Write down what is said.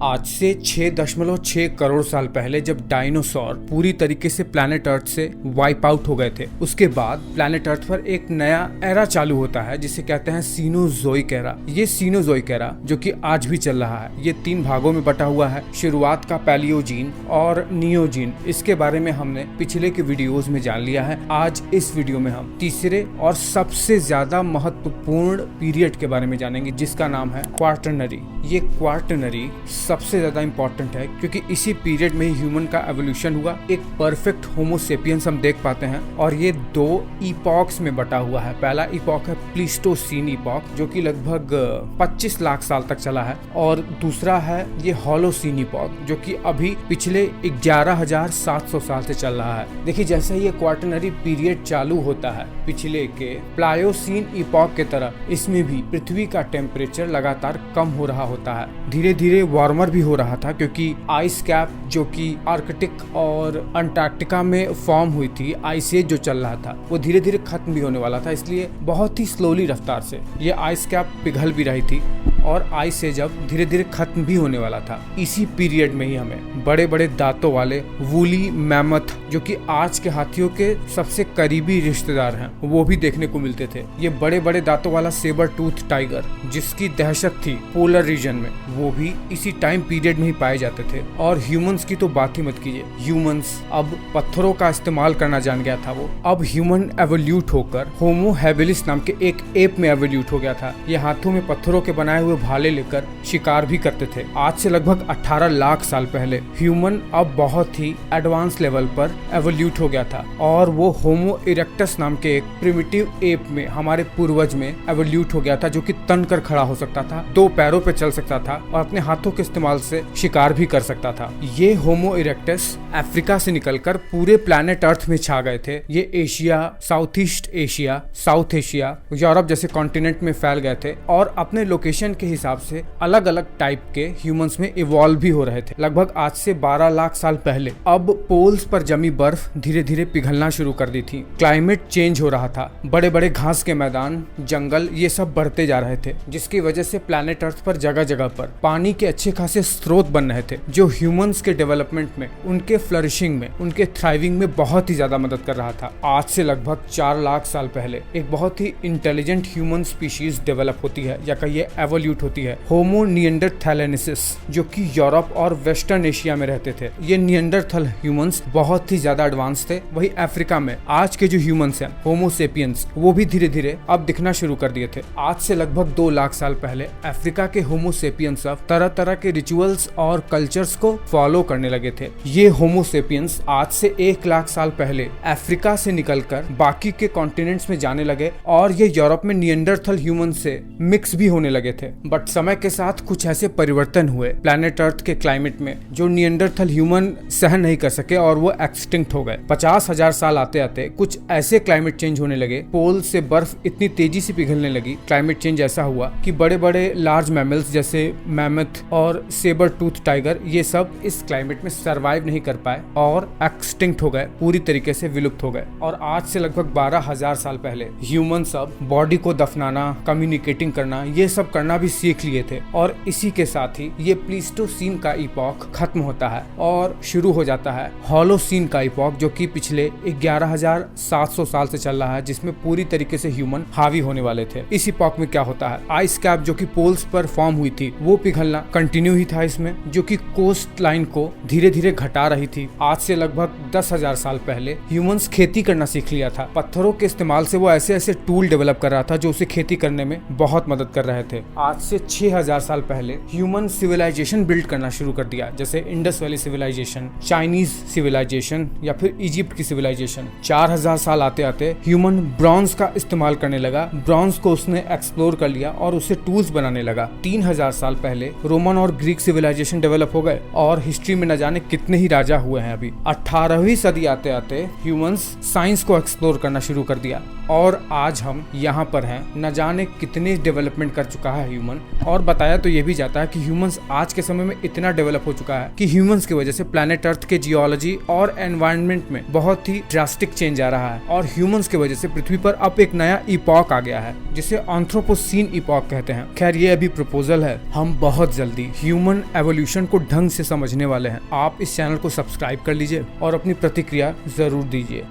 आज से 6.6 करोड़ साल पहले जब डायनासोर पूरी तरीके से प्लैनेट अर्थ से वाइप आउट हो गए थे, उसके बाद प्लैनेट अर्थ पर एक नया एरा चालू होता है जिसे कहते हैं सीनोजोइक एरा। ये सीनोजोइक एरा जो कि आज भी चल रहा है, ये 3 भागों में बटा हुआ है। शुरुआत का पैलियोजीन और नियोजीन, इसके बारे में हमने पिछले के वीडियोस में जान लिया है। आज इस वीडियो में हम तीसरे और सबसे ज्यादा महत्वपूर्ण पीरियड के बारे में जानेंगे जिसका नाम है क्वार्टरनरी। ये क्वार्टरनरी सबसे ज्यादा इंपॉर्टेंट है क्योंकि इसी पीरियड में ही ह्यूमन का एवोल्यूशन हुआ। एक परफेक्ट होमो सेपियंस हम देख पाते हैं और ये 2 इपॉक्स में बटा हुआ है। पहला इपॉक है प्लीस्टोसीन इपॉक जो कि लगभग 25 लाख साल तक चला है, और दूसरा है ये होलोसीन इपॉक जो कि अभी पिछले 11,700 साल से चल रहा है। देखिए, जैसे ही ये क्वार्टरनरी पीरियड चालू होता है पिछले के प्लायोसीन इपॉक के तरह, इसमें भी पृथ्वी का टेम्परेचर लगातार कम हो रहा होता है। धीरे धीरे वार्मर भी हो रहा था क्योंकि आइस कैप जो कि आर्कटिक और अंटार्कटिका में फॉर्म हुई थी, आइस एज जो चल रहा था, वो धीरे धीरे खत्म भी होने वाला था। इसलिए बहुत ही स्लोली रफ्तार से ये आइस कैप पिघल भी रही थी और आइस एज अब धीरे धीरे खत्म भी होने वाला था। इसी पीरियड में ही हमें बड़े बड़े दांतों वाले वूली मैमथ जो कि आज के हाथियों के सबसे करीबी रिश्तेदार हैं, वो भी देखने को मिलते थे। ये बड़े बड़े दांतों वाला सेबर टूथ टाइगर जिसकी दहशत थी पोलर रीजन में, वो भी इसी टाइम पीरियड में ही पाए जाते थे। और ह्यूमंस की तो बात ही मत कीजिए। ह्यूमंस अब पत्थरों का इस्तेमाल करना जान गया था। वो अब ह्यूमन एवोल्यूट होकर होमो हैबिलिस नाम के एक एप में एवोल्यूट हो गया था। ये हाथों में पत्थरों के बनाए हुए भाले लेकर शिकार भी करते थे। आज से लगभग 18 लाख साल पहले ह्यूमन अब बहुत ही एडवांस लेवल पर एवोल्यूट हो गया था और वो होमो इरेक्टस नाम के एक प्रिमिटिव एप में, हमारे पूर्वज में एवोल्यूट हो गया था, जो कि तन कर खड़ा हो सकता था, 2 पैरों पे चल सकता था और अपने हाथों के इस्तेमाल से शिकार भी कर सकता था। ये होमो इरेक्टस अफ्रीका से निकलकर पूरे प्लैनेट अर्थ में छा गए थे। ये Asia, south east Asia, south Asia, Europe जैसे कॉन्टिनेंट में फैल गए थे और अपने लोकेशन के हिसाब से अलग अलग टाइप के ह्यूमंस में इवॉल्व भी हो रहे थे। लगभग आज से 12 लाख साल पहले अब पोल्स पर जमी बर्फ धीरे धीरे पिघलना शुरू कर दी थी। क्लाइमेट चेंज हो रहा था। बड़े बड़े घास के मैदान, जंगल, ये सब बढ़ते जा रहे थे, जिसकी वजह से प्लैनेट अर्थ पर जगह जगह पर पानी के अच्छे खासे स्रोत बन रहे थे जो ह्यूमंस के डेवलपमेंट में, उनके फ्लरिशिंग में, उनके थ्राइविंग में बहुत ही ज्यादा मदद कर रहा था। आज से लगभग 4 लाख साल पहले एक बहुत ही इंटेलिजेंट ह्यूमन स्पीशीज डेवलप होती है या कहिए एवोल्यूट होती है, होमो निएंडरथैलेनेसिस, जो कि यूरोप और वेस्टर्न एशिया में रहते थे। ये निएंडरथल ह्यूमंस बहुत ही ज्यादा एडवांस थे। वही अफ्रीका में आज के जो ह्यूमंस हैं, होमो सेपियंस, वो भी धीरे धीरे अब दिखना शुरू कर दिए थे। आज से लगभग 2 लाख साल पहले अफ्रीका के होमो सेपियंस अब तरह तरह के रिचुअल्स और कल्चर्स को फॉलो करने लगे थे। ये होमो सेपियंस आज से 1 लाख साल पहले अफ्रीका से निकलकर बाकी के कॉन्टिनेंट्स में जाने लगे और ये यूरोप में निएंडरथल ह्यूमन से मिक्स भी होने लगे थे। बट समय के साथ कुछ ऐसे परिवर्तन हुए प्लैनेट अर्थ के क्लाइमेट में जो निएंडरथल ह्यूमन सहन नहीं कर सके और वो एक्सटिंक्ट हो गए। 50,000 साल आते आते कुछ ऐसे क्लाइमेट चेंज होने लगे, पोल से बर्फ इतनी तेजी से पिघलने लगी, क्लाइमेट चेंज ऐसा हुआ कि बड़े बड़े लार्ज मैमल्स जैसे मैमथ और सेबर टूथ टाइगर, ये सब इस क्लाइमेट में सरवाइव नहीं कर पाए और एक्सटिंक्ट हो गए, पूरी तरीके से विलुप्त हो गए। और आज से लगभग 12,000 साल पहले ह्यूमन सब बॉडी को दफनाना, कम्युनिकेटिंग करना, ये सब करना भी सीख लिए थे। और इसी के साथ ही ये प्लीस्टोसीन का इपॉक खत्म होता है और शुरू हो जाता है होलोसीन का इपॉक, जो कि पिछले 11,700 साल से चल रहा है, जिसमें पूरी तरीके से ह्यूमन हावी होने वाले थे। इस इपॉक में क्या होता है, आइस कैप जो कि पोल्स पर फॉर्म हुई थी, वो पिघलना कंटिन्यू ही था इसमें, जो कि कोस्ट लाइन को धीरे धीरे घटा रही थी। आज से लगभग 10,000 साल पहले ह्यूमंस खेती करना सीख लिया था। पत्थरों के इस्तेमाल से वो ऐसे ऐसे टूल डेवलप कर रहा था जो उसे खेती करने में बहुत मदद कर रहे थे। आज से 6,000 साल पहले ह्यूमन सिविलाइजेशन बिल्ड करना शुरू कर दिया, जैसे Indus valley civilization, Chinese civilization या फिर इजिप्ट की सिविलाइजेशन। 4,000 साल आते आते ह्यूमन ब्रॉन्ज का इस्तेमाल करने लगा। ब्रॉन्ज को उसने एक्सप्लोर कर लिया और उससे टूल्स बनाने लगा। 3,000 साल पहले रोमन और ग्रीक सिविलाइजेशन डेवलप हो गए और हिस्ट्री में न जाने कितने ही राजा हुए हैं। अभी 18वीं सदी आते आते ह्यूमंस साइंस को एक्सप्लोर करना शुरू कर दिया और आज हम यहाँ पर हैं। न जाने कितनी डेवलपमेंट कर चुका है ह्यूमन, और बताया तो ये भी जाता है कि ह्यूमंस आज के समय में इतना डेवलप हो चुका है कि ह्यूमंस की वजह से प्लैनेट अर्थ के जियोलॉजी और एनवायरनमेंट में बहुत ही ड्रास्टिक चेंज आ रहा है, और ह्यूमंस की वजह से पृथ्वी पर अब एक नया इपॉक आ गया है जिसे एंथ्रोपोसीन इपॉक कहते हैं। खैर ये अभी प्रपोजल है, हम बहुत जल्दी ह्यूमन एवोल्यूशन को ढंग से समझने वाले हैं। आप इस चैनल को सब्सक्राइब कर लीजिए और अपनी प्रतिक्रिया जरूर दीजिए।